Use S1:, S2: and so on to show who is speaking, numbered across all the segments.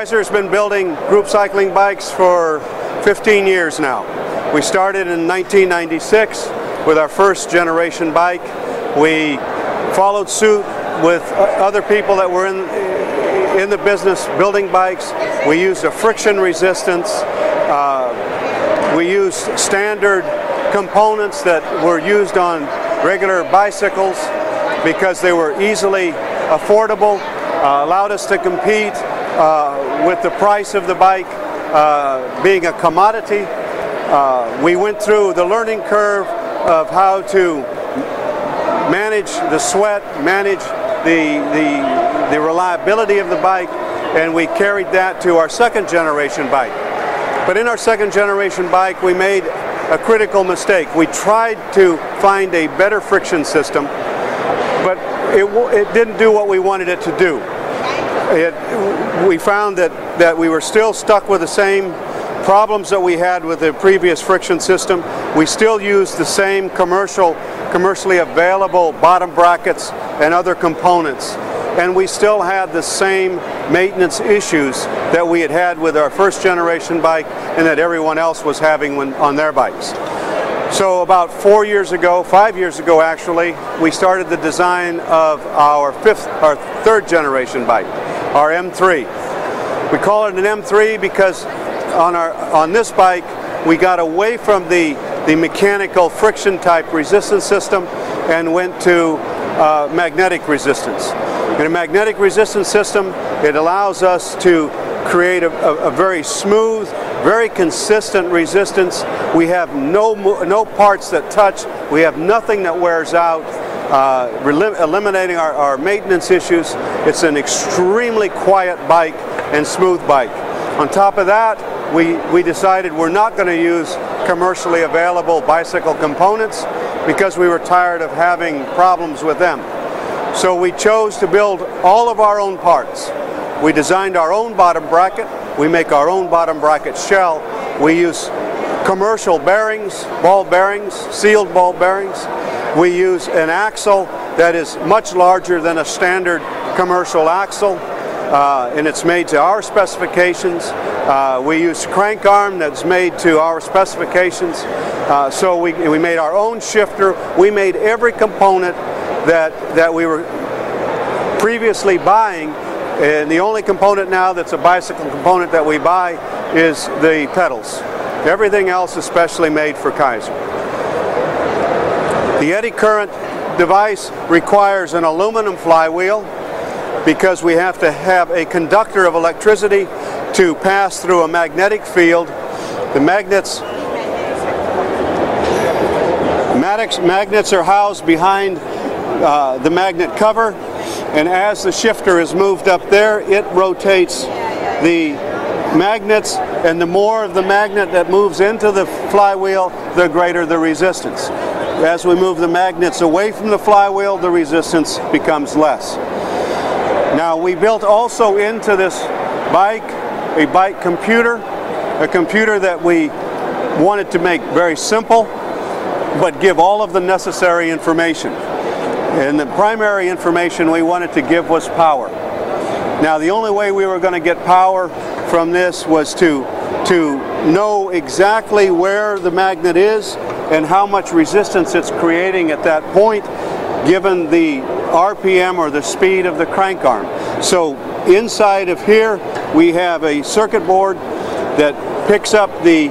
S1: Keiser's been building group cycling bikes for 15 years now. We started in 1996 with our first generation bike. We followed suit with other people that were in the business building bikes. We used a friction resistance. We used standard components that were used on regular bicycles because they were easily affordable, allowed us to compete with the price of the bike being a commodity. We went through the learning curve of how to manage the sweat, manage the reliability of the bike, and we carried that to our second generation bike. But in our second generation bike, we made a critical mistake. We tried to find a better friction system, but it didn't do what we wanted it to do. We found that we were still stuck with the same problems that we had with the previous friction system. We still used the same commercially available bottom brackets and other components, and we still had the same maintenance issues that we had with our first generation bike and that everyone else was having on their bikes. So about 5 years ago actually, we started the design of our third generation bike, our M3. We call it an M3 because on this bike we got away from the mechanical friction type resistance system and went to magnetic resistance. In a magnetic resistance system, it allows us to create a very smooth, very consistent resistance. We have no parts that touch. We have nothing that wears out, eliminating our maintenance issues. It's an extremely quiet bike and smooth bike. On top of that, we decided we're not going to use commercially available bicycle components because we were tired of having problems with them. So we chose to build all of our own parts. We designed our own bottom bracket. We make our own bottom bracket shell. We use commercial bearings, ball bearings, sealed ball bearings. We use an axle that is much larger than a standard commercial axle, and it's made to our specifications. We use crank arm that's made to our specifications. So we made our own shifter. We made every component that we were previously buying, and the only component now that's a bicycle component that we buy is the pedals. Everything else is specially made for Keiser. The eddy current device requires an aluminum flywheel because we have to have a conductor of electricity to pass through a magnetic field. The magnets are housed behind the magnet cover, and as the shifter is moved up there, it rotates the magnets, and the more of the magnet that moves into the flywheel, the greater the resistance. As we move the magnets away from the flywheel, the resistance becomes less. Now, we built also into this bike a bike computer, a computer that we wanted to make very simple but give all of the necessary information. And the primary information we wanted to give was power. Now, the only way we were going to get power from this was to know exactly where the magnet is and how much resistance it's creating at that point, given the RPM or the speed of the crank arm. So inside of here we have a circuit board that picks up the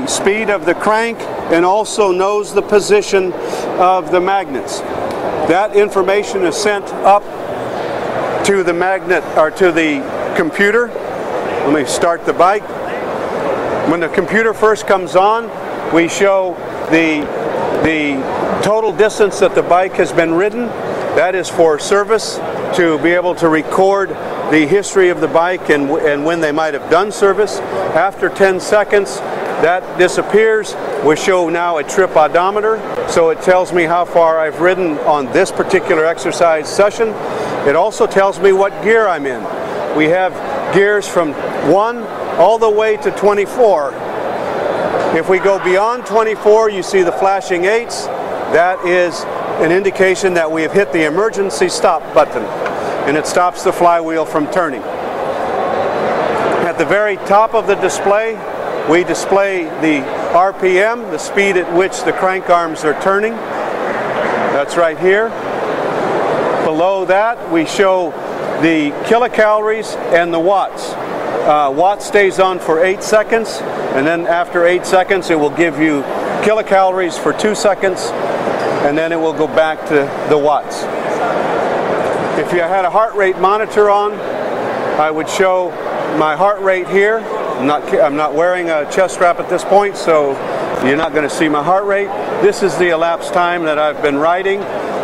S1: speed of the crank and also knows the position of the magnets. That information is sent up to the magnet, or to the computer. Let me start the bike. When the computer first comes on, we show the total distance that the bike has been ridden. That is for service, to be able to record the history of the bike and when they might have done service. After 10 seconds, that disappears. We show now a trip odometer, so it tells me how far I've ridden on this particular exercise session. It also tells me what gear I'm in. We have gears from 1 all the way to 24. If we go beyond 24, you see the flashing 8s. That is an indication that we have hit the emergency stop button, and it stops the flywheel from turning. the very top of the display, we display the RPM, the speed at which the crank arms are turning. That's right here. Below that, we show the kilocalories and the watts. Watt stays on for 8 seconds, and then after 8 seconds, it will give you kilocalories for 2 seconds, and then it will go back to the watts. If you had a heart rate monitor on, I would show my heart rate here. I'm not wearing a chest strap at this point, so you're not going to see my heart rate. This is the elapsed time that I've been riding.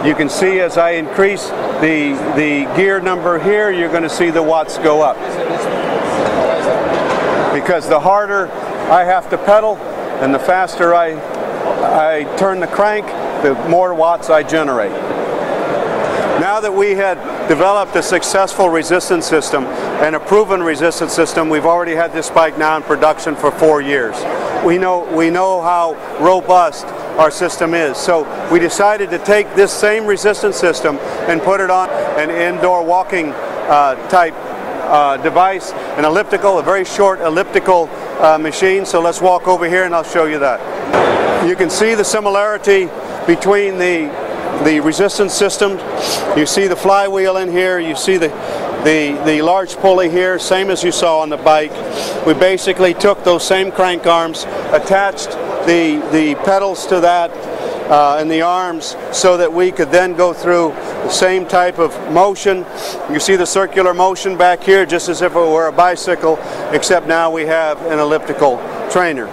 S1: You can see as I increase the gear number here, you're going to see the watts go up. Because the harder I have to pedal and the faster I turn the crank, the more watts I generate. Now that we had developed a successful resistance system and a proven resistance system, we've already had this bike now in production for 4 years. We know how robust our system is. So we decided to take this same resistance system and put it on an indoor walking type device, an elliptical, a very short elliptical machine. So let's walk over here and I'll show you that. You can see the similarity between the resistance system. You see the flywheel in here, you see the large pulley here, same as you saw on the bike. We basically took those same crank arms, attached the pedals to that and the arms so that we could then go through the same type of motion. You see the circular motion back here just as if it were a bicycle, except now we have an elliptical trainer.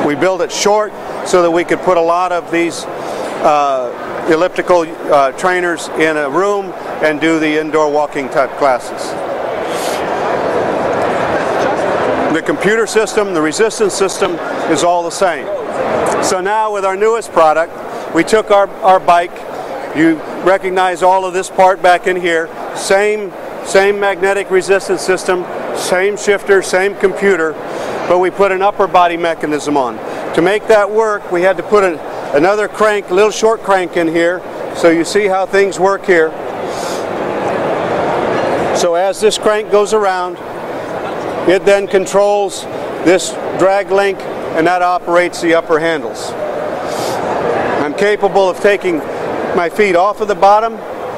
S1: We built it short so that we could put a lot of these elliptical trainers in a room and do the indoor walking type classes. The computer system, the resistance system is all the same. So now with our newest product, we took our bike. You recognize all of this part back in here. Same magnetic resistance system, same shifter, same computer, but we put an upper body mechanism on. To make that work, we had to put another crank, a little short crank in here, so you see how things work here. So as this crank goes around, it then controls this drag link, and that operates the upper handles. I'm capable of taking my feet off of the bottom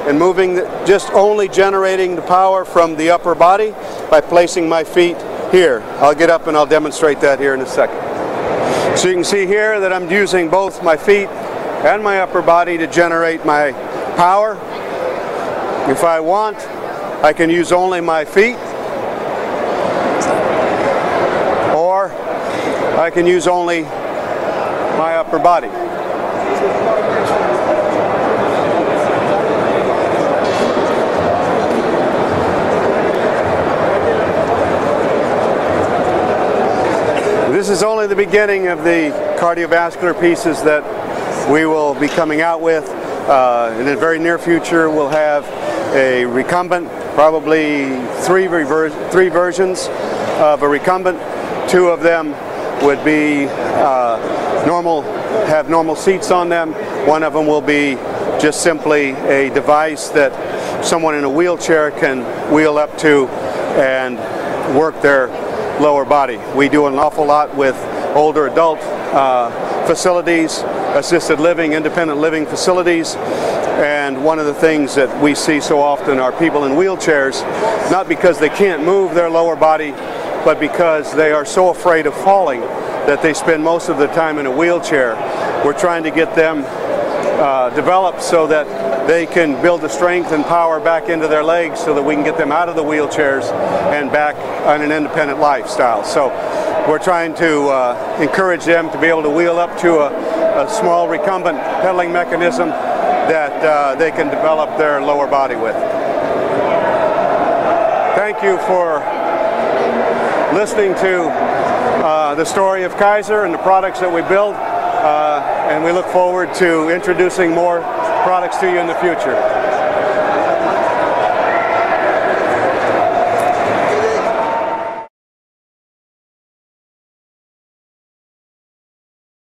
S1: and moving, just only generating the power from the upper body by placing my feet here. I'll get up and I'll demonstrate that here in a second. So you can see here that I'm using both my feet and my upper body to generate my power. If I want, I can use only my feet, or I can use only my upper body. This is only the beginning of the cardiovascular pieces that we will be coming out with. In the very near future, we'll have a recumbent, probably three versions of a recumbent. 2 of them would be have normal seats on them. 1 of them will be just simply a device that someone in a wheelchair can wheel up to and work their lower body. We do an awful lot with older adult facilities, assisted living, independent living facilities, and one of the things that we see so often are people in wheelchairs, not because they can't move their lower body, but because they are so afraid of falling that they spend most of the time in a wheelchair. We're trying to get them developed so that they can build the strength and power back into their legs so that we can get them out of the wheelchairs and back on an independent lifestyle. So we're trying to encourage them to be able to wheel up to a small recumbent pedaling mechanism that they can develop their lower body with. Thank you for listening to the story of Keiser and the products that we build, and we look forward to introducing more products to you in the future.